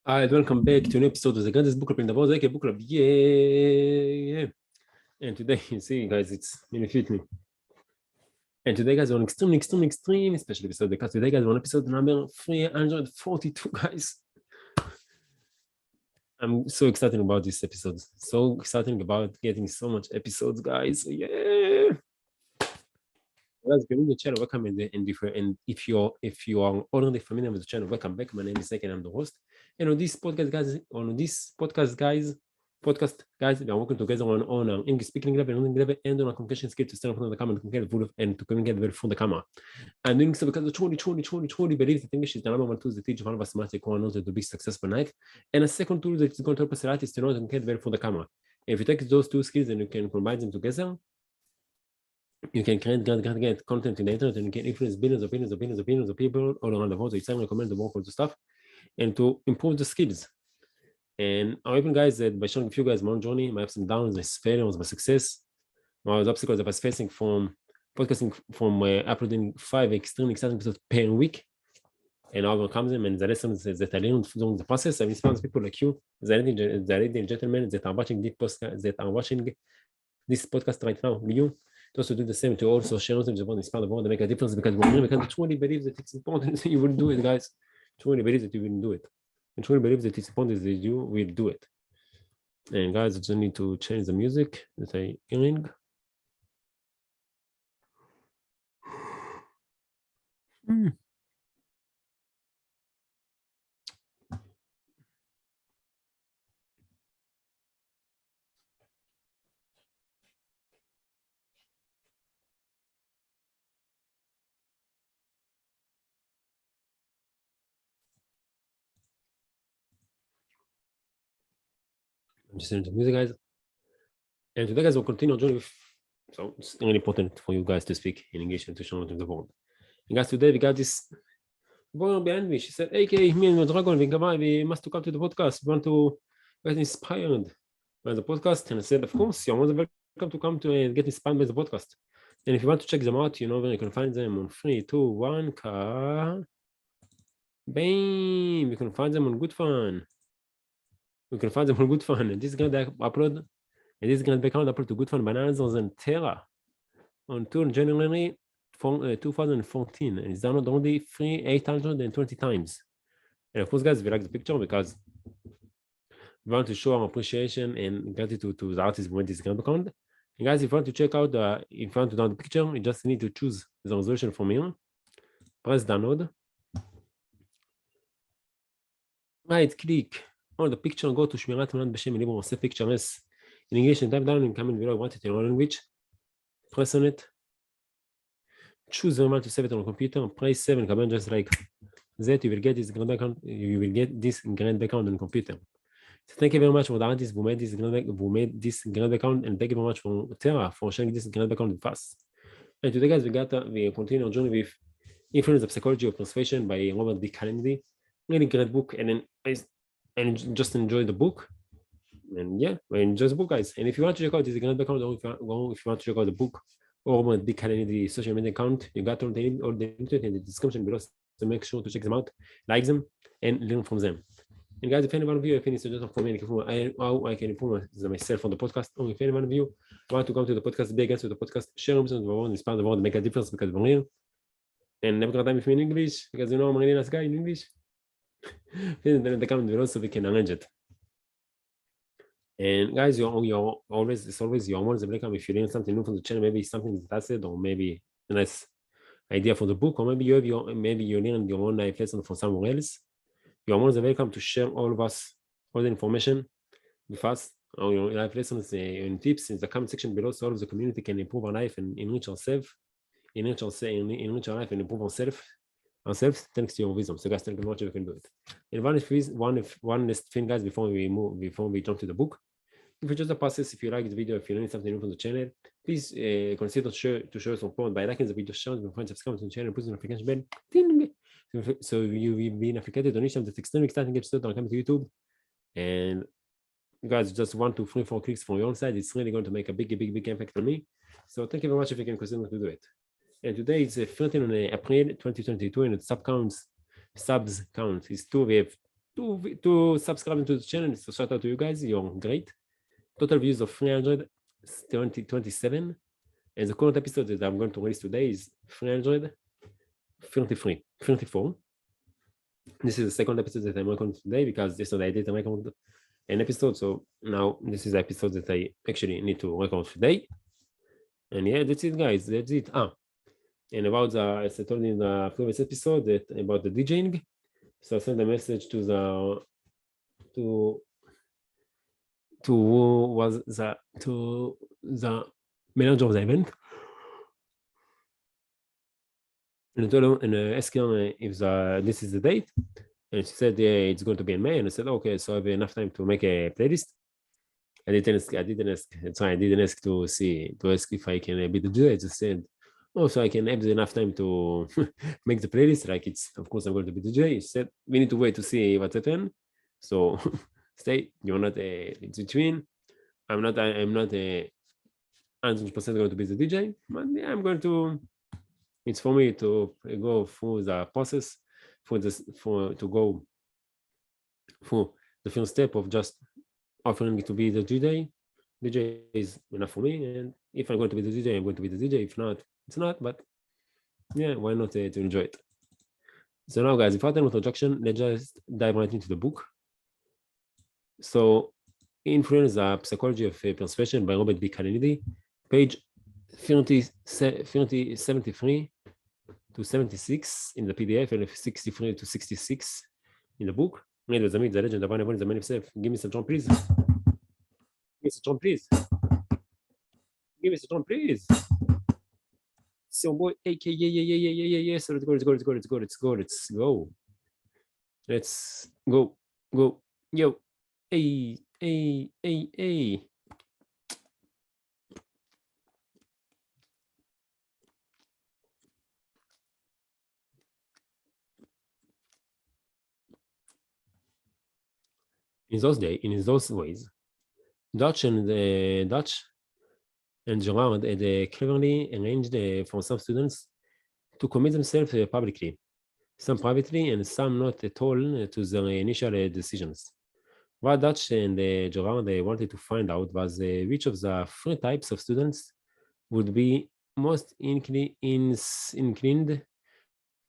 Hi, welcome back to a new episode of the greatest book club in the world, book club. Yeah. And today, you see, guys, it's fit me. And today, guys, on extremely special episode because today, guys, on episode number 342, guys. I'm so excited about this episode. So excited about getting so much episodes, guys. Yeah. Guys, if you're new to the channel, welcome and if you are already familiar with the channel, welcome back. My name is Zach and I'm the host. And on this podcast, guys, we are working together on our English speaking level and on our communication skill to stand in front of the camera and to communicate well before the camera. I'm doing so because I truly believe that English is the number one tool that teaches one of us mathematics to be successful in life. And a second tool that is going to help us a lot is to know how to communicate well before the camera. And if you take those two skills and you can combine them together, you can create content in the internet and you can influence billions of people all around the world. So it's time to recommend the work of the stuff and to improve the skills. And I'm hoping, guys, that by showing a few guys my own journey, my ups and downs, my failures, my success, my obstacles I was facing from podcasting, from uploading 5 extremely exciting episodes per week, and I overcome them, and the lessons that I learned during the process. I've inspired people like you, the ladies and gentlemen that are watching this podcast right now, you, to also do the same, to also share them, to inspire the world, to make a difference, because I truly believe that it's important that you will do it, guys. Truly believe that you will do it. I truly believe that it's important that you will do it. And guys, I just need to change the music that I'm hearing. I'm just changing the music, guys. And today, guys, we'll continue our journey with, so it's really important for you guys to speak in English and to show the world. And guys, today we got this woman behind me. She said, "Hey, me and my dragon, we must come to the podcast. We want to get inspired by the podcast." And I said, "Of course, you're more than welcome to come to and get inspired by the podcast. And if you want to check them out, you know where you can find them on 3, 2, 1, bam! You can find them on Good Fun. You can find them on Good Fun. And this is going to upload. And this is going to be upload to Good Fun Bananas on Terra on 2 January 2014. And it's downloaded only 820 times. And of course, guys, we like the picture because we want to show our appreciation and gratitude to the artist who made this grand account. And guys, if you want to check out if you want to download the picture, you just need to choose the resolution from here. Press download. Right click on the picture, go to שמירת תמונת בשם מליבור, עושה pictures in English, and type down in comment below, I want it in your language. Press on it. Choose the amount to save it on the computer. Press save and comment just like that. You will get this grand account. You will get this grand account on the computer. So thank you very much for the artist who made this grand account, and thank you very much for Terra for sharing this grand account with us. And today, guys, we continue our journey with Influence of Psychology of Persuasion by Robert D. Cialdini. Really great book, and then just enjoy the book. And yeah, enjoy the book, guys. And if you want to check out this grand account, or if you want to check out the book or Robert D. Cialdini social media account, you got all the internet in the description below. So make sure to check them out, like them, and learn from them. And guys, if any one of you have any suggestions for me how I can improve myself on the podcast, or if any one of you want to come to the podcast, big answer to the podcast, share them with the world, inspire the world, make a difference because we're real. And never time with me in English, because you know I'm a really nice guy in English. Then in the comment below so we can arrange it. And guys, you're always more than welcome if you learn something new from the channel, maybe something that's it, or maybe a nice idea for the book, or maybe you learn your own life lesson from somewhere else. You're more than welcome to share all the information with us, or your life lessons and tips in the comment section below, so all of the community can improve our life and enrich ourselves, enrich our life and improve ourselves thanks to your wisdom. So guys, thank you very much if you can do it. And one last thing, guys, before we jump to the book. If you just the process, if you like the video, if you learn something new from the channel, please consider to show support by liking the video, sharing with friends, subscribe to the channel, put the notification bell, ding, so you will be notified on each of the extremely exciting episodes that are coming to YouTube. And you guys, just 1, 2, 3, 4 clicks from your own side, it's really going to make a big impact on me. So thank you very much if you can consider to do it. And today it's 13 on April 2022, and the subs count is 2. We have to subscribe to the channel. So shout out to you guys. You're great. Total views of 327. And the current episode that I'm going to release today is 334. This is the second episode that I'm recording today because this one I didn't record an episode. So now this is the episode that I actually need to record today. And yeah, that's it, guys. That's it. And about as I told you in the previous episode about the DJing. So I sent a message to the manager of the event, and I told him and asked him if this is the date, and she said yeah, it's going to be in May, and I said okay, so I have enough time to make a playlist. I didn't ask to ask if I can be the DJ. I just said, oh, so I can have enough time to make the playlist. Like it's, of course, I'm going to be the DJ. She said we need to wait to see what's happening. So stay. You're not in between. I'm not 100% going to be the DJ, but yeah, I'm going to. It's for me to go through the process to go through the first step of just offering to be the DJ. DJ is enough for me, and if I'm going to be the DJ, I'm going to be the DJ. If not, it's not. But yeah, why not to enjoy it? So now, guys, without any introduction, let's just dive right into the book. So, Influence the Psychology of Persuasion by Robert B. Cialdini, page 73 to 76 in the PDF and 63 to 66 in the book. Read the myth, the legend, the Bible, the man himself. Give me some drum, please. Give me some drum, please. Give me some drum, please. So boy, AK, yeah. So let's go. Let's go. Yo, hey. In those ways, Dutch and Gerard had cleverly arranged for some students to commit themselves publicly, some privately and some not at all to their initial decisions. What Dutch and Gerard wanted to find out was which of the three types of students would be most inclined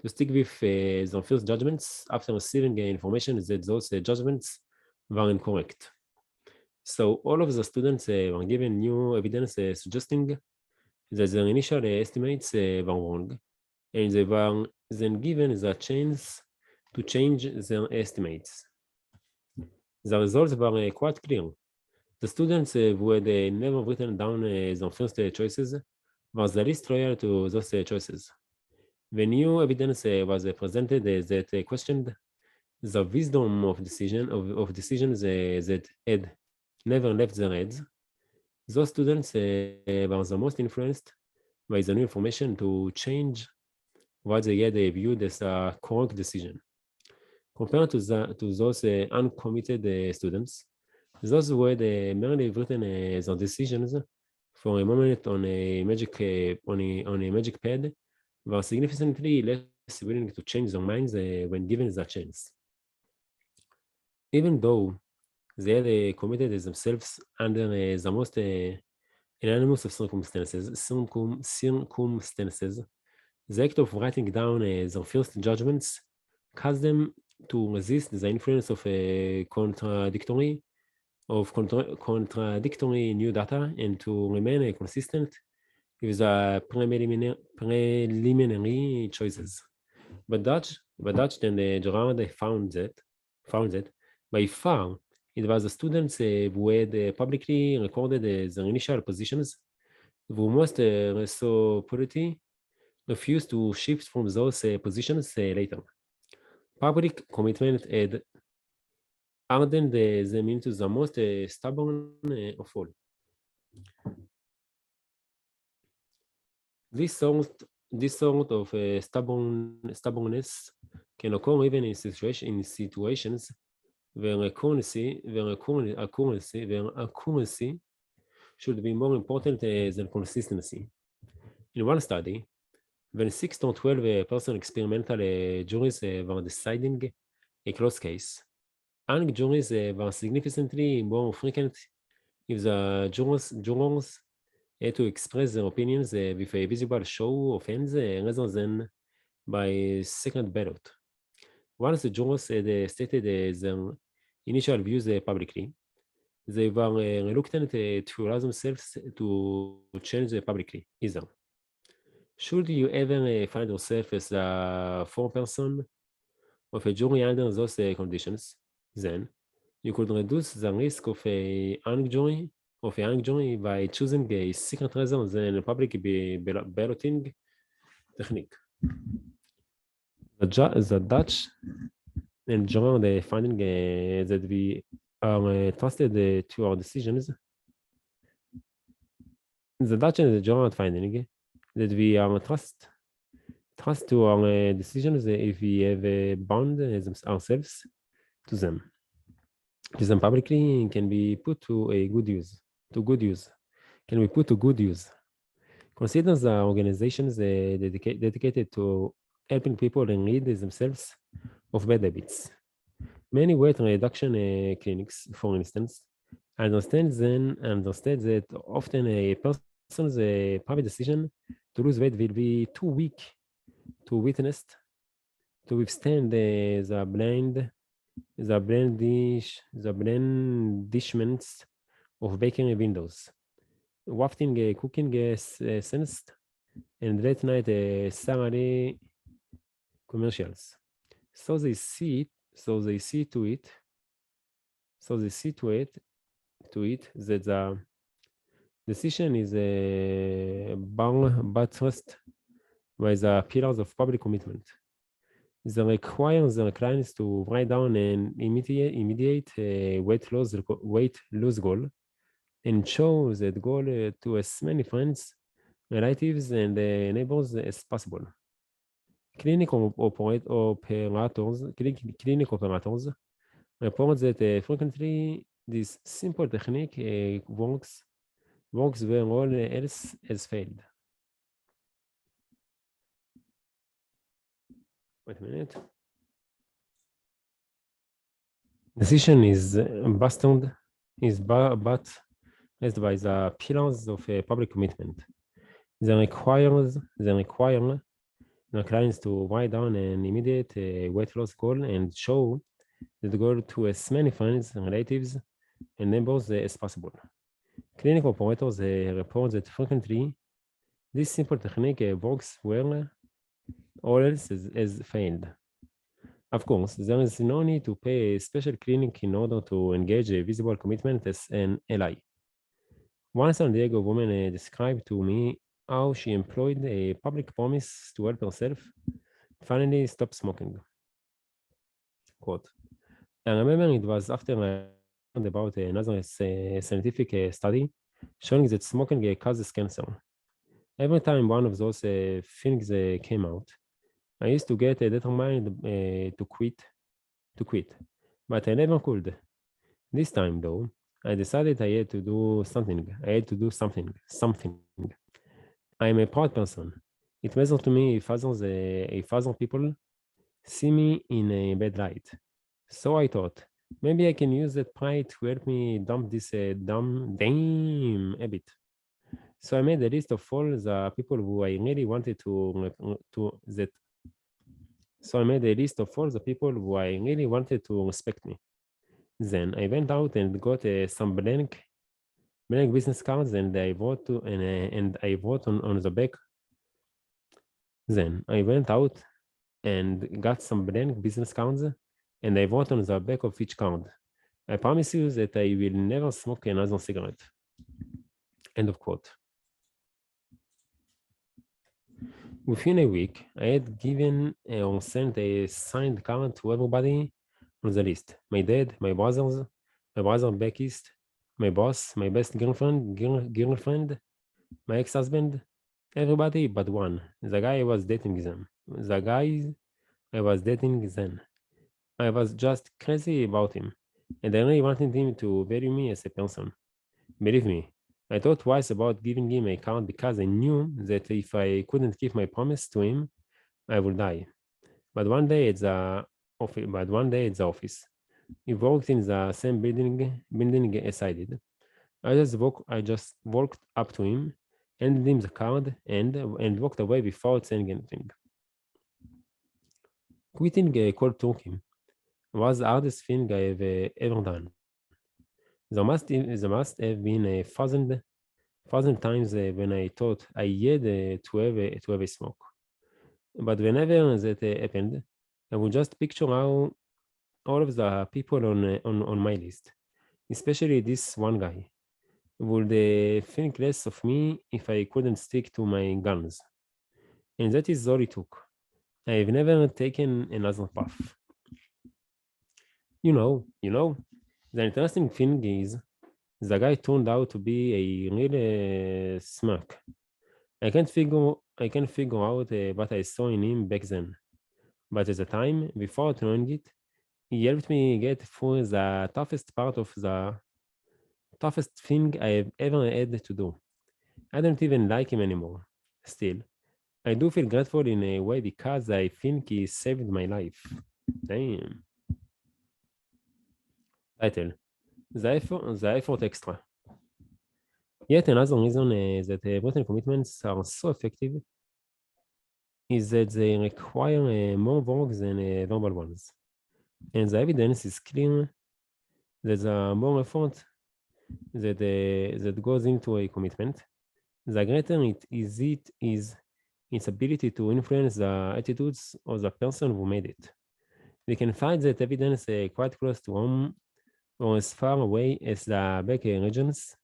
to stick with their first judgments after receiving information that those judgments were incorrect. So all of the students were given new evidence suggesting that their initial estimates were wrong, and they were then given the chance to change their estimates. The results were quite clear. The students who had never written down their first choices were the least loyal to those choices. The new evidence was presented that questioned the wisdom of decisions that had never left their heads. Those students were the most influenced by the new information to change what they had viewed as a correct decision. Compared to those uncommitted students, those who had merely written their decisions for a moment on a magic pad were significantly less willing to change their minds when given the chance. Even though they had committed themselves under the most anonymous of circumstances, the act of writing down their first judgments caused them to resist the influence of contradictory new data and to remain consistent with the preliminary choices. But Dutch and Gerard found that by far it was the students who had publicly recorded their initial positions who most resolutely refused to shift from those positions later. Public commitment had hardened them into the most stubborn of all. This sort of stubbornness can occur even in situations where accuracy should be more important than consistency. In one study, when 6 or 12 person experimental juries were deciding a close case, Hung juries were significantly more frequent if the jurors had to express their opinions with a visible show of hands rather than by second ballot. Once the jurors had stated their initial views publicly, they were reluctant to allow themselves to change publicly either. Should you ever find yourself as a foreperson of a jury under those conditions, then you could reduce the risk of a hung jury by choosing a secret rather than a public balloting technique. The Dutch enjoy the finding that we are trusted to our decisions. The Dutch enjoy finding that we are trust to our decisions if we have bound ourselves to them. To them publicly can be put to a good use. To good use. Can be put to good use. Consider the organizations dedicated to helping people rid themselves of bad habits. Many weight reduction clinics, for instance, understand that often a person's private decision to lose weight will be too weak to withstand the blandishments of baking windows, wafting cooking sensed, and late night salary commercials. So they see to it that the decision is buttressed by the pillars of public commitment. They require the clients to write down an immediate weight loss goal and show that goal to as many friends, relatives, and neighbors as possible. Clinic operators report that frequently this simple technique works where all else has failed. Wait a minute. Decision is buttressed by the pillars of public commitment. They require the clients to write down an immediate weight loss goal and show the goal to as many friends, relatives, and neighbors as possible. Clinic operators report that frequently this simple technique works where all else has failed. Of course, there is no need to pay a special clinic in order to engage a visible commitment as an ally. One San Diego woman described to me how she employed a public promise to help herself finally stop smoking. Quote, I remember it was after I learned about another scientific study showing that smoking causes cancer. Every time one of those things came out, I used to get determined to quit, but I never could. This time, though, I decided I had to do something. Something. I am a proud person. It matters to me if other people see me in a bad light. So I thought, maybe I can use that pride to help me dump this damn habit. So I made a list of all the people who I really wanted to respect me. Then I went out and got some blank business cards, and I wrote on the back. Then I went out and got some blank business cards, and I wrote on the back of each card, I promise you that I will never smoke another cigarette. End of quote. Within a week, I had given or sent a signed card to everybody on the list. My dad, my brothers, my brother back east, my boss, my best girlfriend, my ex-husband, everybody but one. The guy I was dating then. I was just crazy about him, and I really wanted him to value me as a person. Believe me, I thought twice about giving him a card because I knew that if I couldn't keep my promise to him, I would die. But one day at the office, He worked in the same building as I did. I just walked up to him, handed him the card, and walked away without saying anything. Quitting cold turkey was the hardest thing I've ever done. There must have been a thousand times when I thought I had to have a smoke. But whenever that happened, I would just picture how all of the people on my list, especially this one guy, would think less of me if I couldn't stick to my guns. And that is all it took. I've never taken another path. You know, the interesting thing is the guy turned out to be a real smack. I can't figure out what I saw in him back then. But at the time, before trying it, he helped me get through the toughest part of the toughest thing I've ever had to do. I don't even like him anymore. Still, I do feel grateful in a way because I think he saved my life. Damn. Title: the effort extra. Yet another reason that written commitments are so effective is that they require more work than verbal ones. And the evidence is clear that the more effort that goes into a commitment, the greater it is its ability to influence the attitudes of the person who made it. We can find that evidence quite close to home or as far away as the back regions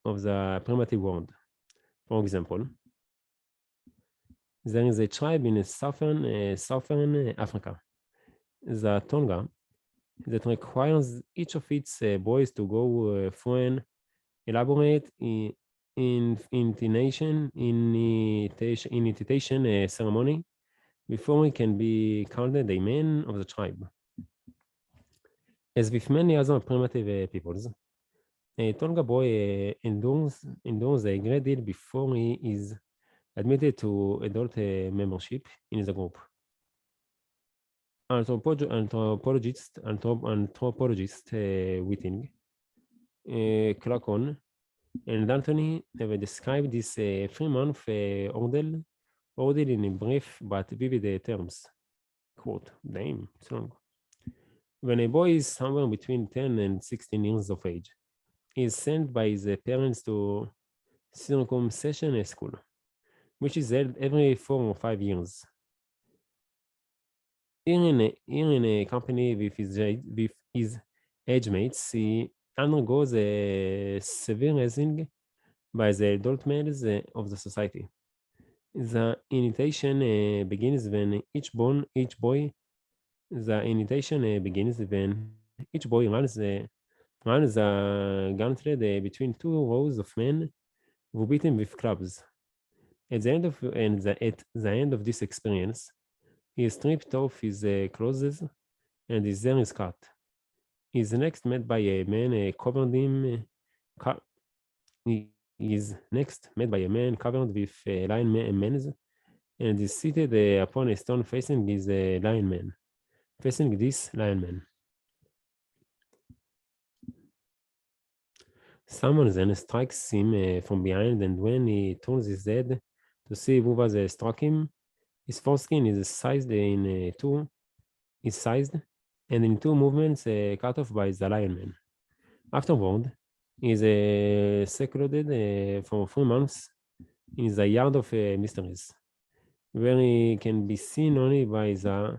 of the primitive world. For example, there is a tribe in southern Africa, the Tonga, that requires each of its boys to go through an elaborate initiation ceremony before he can be counted a man of the tribe. As with many other primitive peoples, a Tonga boy endures a great deal before he is admitted to adult membership in the group. Anthropologist Whiting, Clarkon, and Anthony have described this 3-month ordeal in brief but vivid terms. Quote, damn, it's long. When a boy is somewhere between 10 and 16 years of age, he is sent by his parents to circumcision school, which is held every 4 or 5 years. Here in a company with his age mates, he undergoes a severe raising by the adult males of the society. The initiation begins when each boy runs the gauntlet between 2 rows of men who beat him with clubs. At the end of this experience, he is stripped off his clothes and his hair is cut. He is next met by a man covered with lion mane and is seated upon a stone facing this lion man. Someone then strikes him from behind, and when he turns his head to see who was struck him, his foreskin is sized, and in 2 movements cut off by the lion man. Afterward, he is secluded for 3 months in the Yard of Mysteries, where he can be seen only by the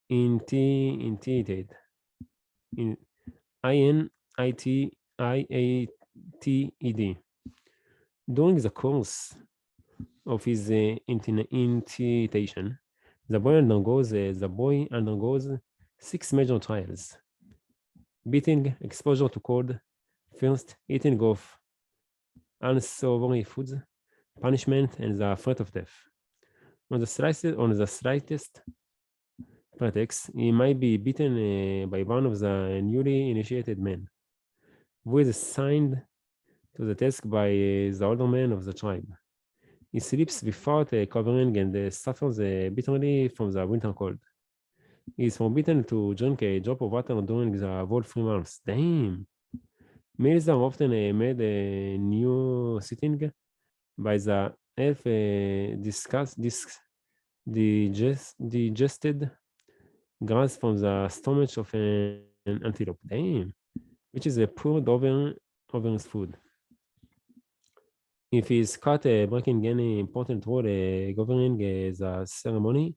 initiated. INITIATED. During the course of his initiation, the boy undergoes 6 major trials: beating, exposure to cold, first eating of unsavory foods, punishment, and the threat of death. On the slightest pretext, he might be beaten by one of the newly initiated men, who is assigned to the task by the older man of the tribe. He sleeps without covering and suffers bitterly from the winter cold. He is forbidden to drink a drop of water during the whole 3 months. Damn. Meals are often made a new sitting by the elf digested grass from the stomach of an antelope. Damn. Which is poured over his food. If he is caught breaking any important rule governing the ceremony,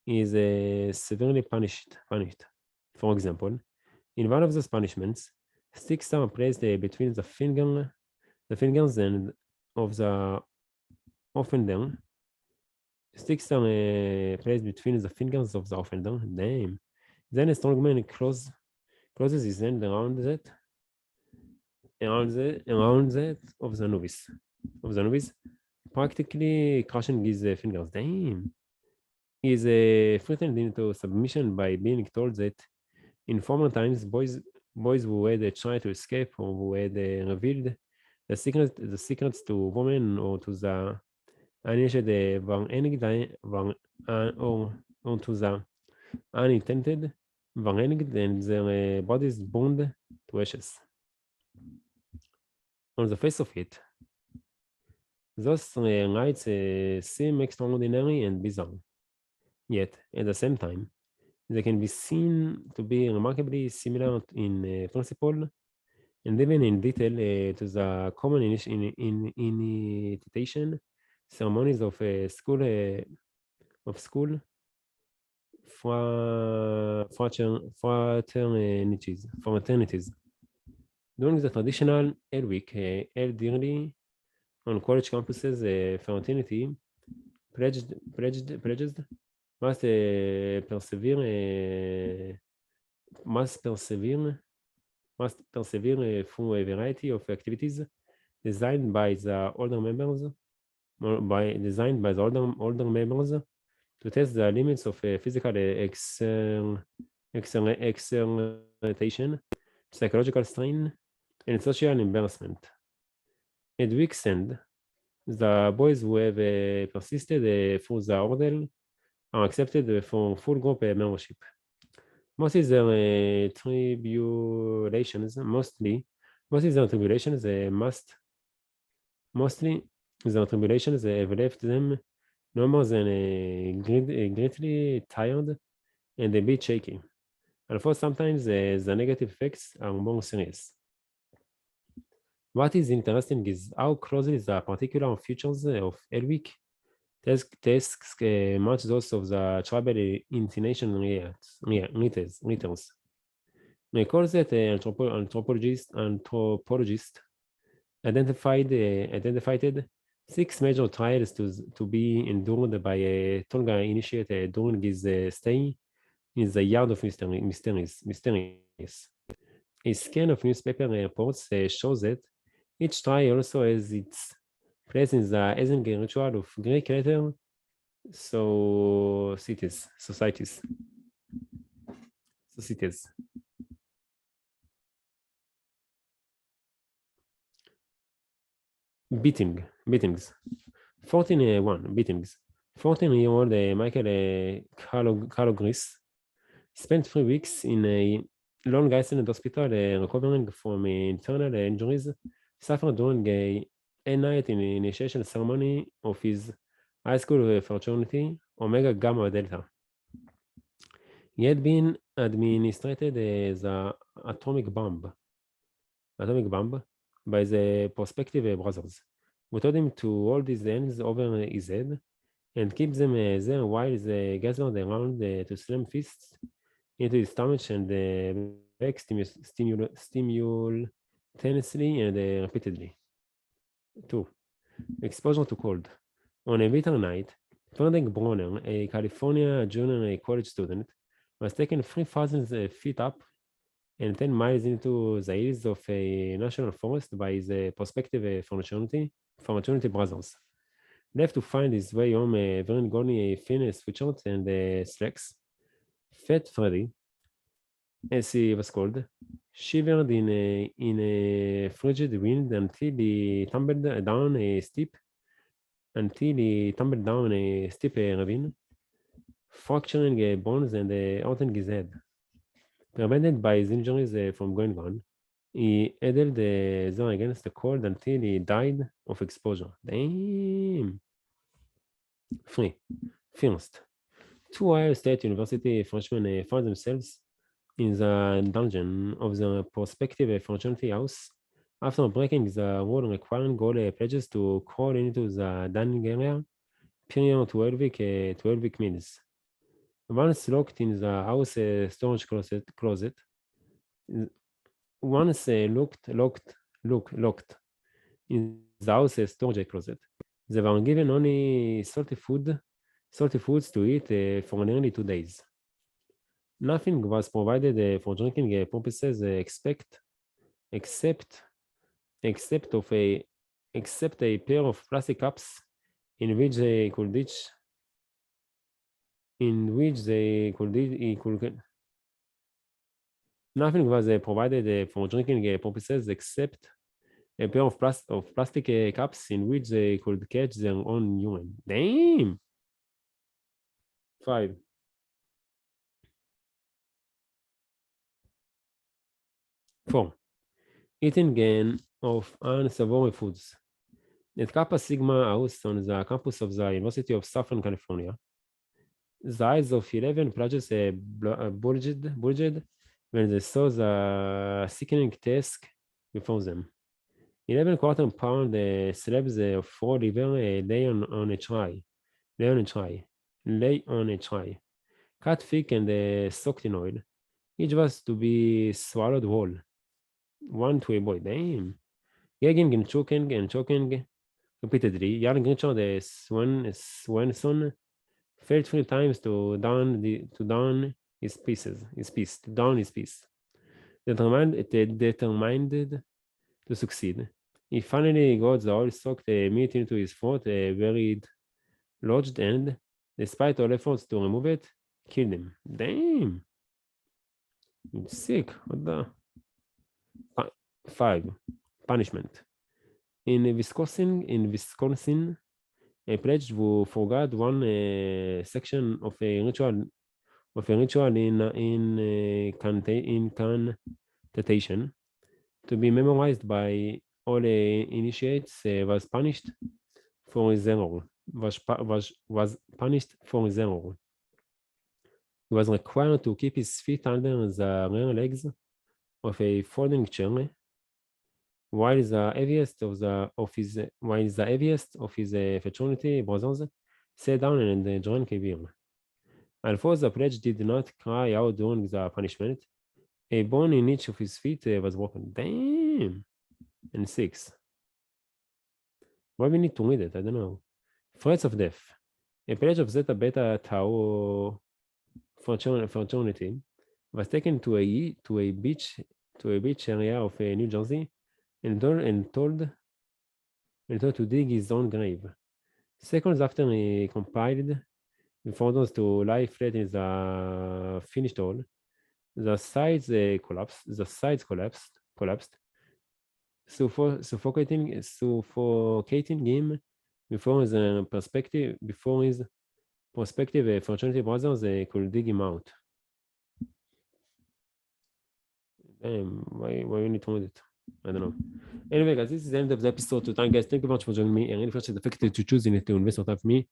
he is severely punished. For example, in one of those punishments, sticks are placed between the fingers and of the offender. Sticks are placed between the fingers of the offender. Damn. Then a strong man closes his hand around that of the novice, practically crushing his fingers. Damn. He is threatened into submission by being told that in former times, boys who had tried to escape or who had revealed the secrets to women or to the uninitiated or to the unintended were hanged and their bodies burned to ashes. On the face of it, those rites seem extraordinary and bizarre. Yet, at the same time, they can be seen to be remarkably similar in principle and even in detail to the common initiation ceremonies of school fraternities. During the traditional L week, held yearly on college campuses, fraternity pledged must persevere through a variety of activities designed by the older members to test the limits of physical exertion, psychological strain, and social embarrassment. At week's end, the boys who have persisted through the ordeal are accepted for full group membership. Mostly their tribulations have left them no more than greatly tired and a bit shaky. Although sometimes the negative effects are more serious. What is interesting is how closely the particular features of Elwick tasks match those of the tribal intonation readers. Recall that anthropologists identified 6 major trials to be endured by a Tonga initiate during his stay in the Yard of Mysteries. A scan of newspaper reports shows that each trial also has its place in the Ezen ritual of Greek letter societies. Beatings. 14 beatings. 14-year-old Michael Calogris spent 3 weeks in a Long Island hospital recovering from internal injuries suffered during a night in initiation ceremony of his high school fraternity, Omega Gamma Delta. He had been administered the atomic bomb by the prospective brothers, who told him to hold his hands over his head and keep them there while they gathered around to slam fists into his stomach and back simultaneously and repeatedly. 2. Exposure to cold. On a bitter night, Frederick Bronner, a California junior college student, was taken 3,000 feet up and 10 miles into the hills of a national forest by the prospective fraternity brothers. Left to find his way home wearing only a thin sweatshirt and slacks, Fat Freddy, as he was called, shivered in a frigid wind until he tumbled down a steep ravine fracturing bones and hurting his head. Prevented by his injuries from going on, he held his own against the cold until he died of exposure. Damn. 3. First, two Ohio State University freshmen found themselves in the dungeon of the prospective fraternity house after breaking the rule requiring all pledges to crawl into the dining area period 12-week meals. Once locked in the house storage closet, once locked in the house storage closet, they were given only salty foods to eat for nearly 2 days. Nothing was provided for drinking purposes except a pair of plastic cups in which they could nothing was provided for drinking purposes except a pair of plastic cups in which they could catch their own urine. Damn. 5. Eating of unsavory foods. At Kappa Sigma House on the campus of the University of Southern California, the eyes of 11 pledges bulged when they saw the sickening task before them. 11 quarter-pound slabs of raw liver lay on a tray, cut thick and soaked in oil. Each was to be swallowed whole, one to a boy. Damn. Gagging and choking repeatedly. Young Richard Swanson failed 3 times to down his piece. Determined to succeed. He finally got the oil-soaked meat into his throat, where it lodged and, despite all efforts to remove it, killed him. Damn. It's sick. What the? 5. Punishment. In Wisconsin, a pledge who forgot one section of a ritual incantation to be memorized by all initiates was punished for his error. He was required to keep his feet under the rear legs of a folding chair while the heaviest of his fraternity brothers sat down and drank a beer. Although the pledge did not cry out during the punishment, a bone in each of his feet was broken. Damn. And 6. Why we need to read it? I don't know. Threats of death. A pledge of Zeta Beta Tau fraternity was taken to a beach area of New Jersey and told to dig his own grave. Seconds after he compiled the orders to lie flat in the finished hole, the sides collapsed, suffocating him before his prospective fraternity brothers could dig him out. Damn, why we need to read it? I don't know. Anyway, guys, this is the end of the episode. So, guys, thank you very much for joining me. I really appreciate the fact that you choosing to invest your time with me.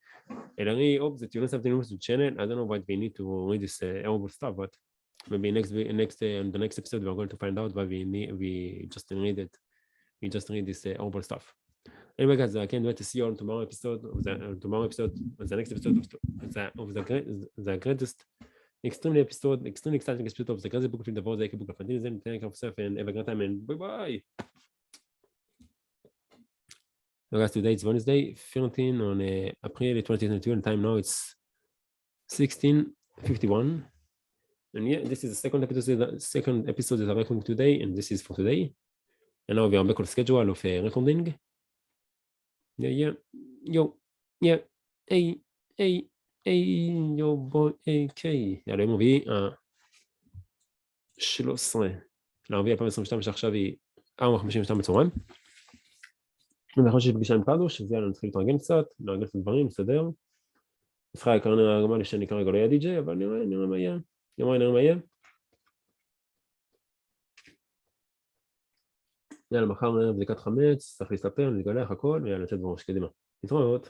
And I really hope that you learn something new to the channel. I don't know why we need to read this horrible stuff, but maybe in the next episode we're going to find out why we just read it. We just read this horrible stuff. Anyway, guys, I can't wait to see you on tomorrow episode. The next episode of the greatest. Extremely exciting episode of the Crazy Book of the Voice, book of Fantasy. Thank you for yourself and have a great time and bye. So guys, today it's Wednesday, 13 on April 2022, and time now it's 16:51. And yeah, this is the second episode that I'm recording today, and this is for today. And now we are back on schedule of recording. Hey, yo boy, AK. יאללה, יום רביעי, 13 לערבי 2022, שעכשיו היא 4:52 בצהריים. ואחרי שיש פגישה עם פדוש, אז יאללה, נתחיל להתרגל קצת, להרגל את הדברים, לסדר. ישראל כרגע אמר לי שאני כרגע לא אהיה די-ג'יי, אבל נראה מה יהיה. נראה מה יהיה. יאללה, מחר בדיקת חמץ, צריך להסתפר, להתגלח הכל, ויאללה, לצאת בראש, קדימה. להתראות.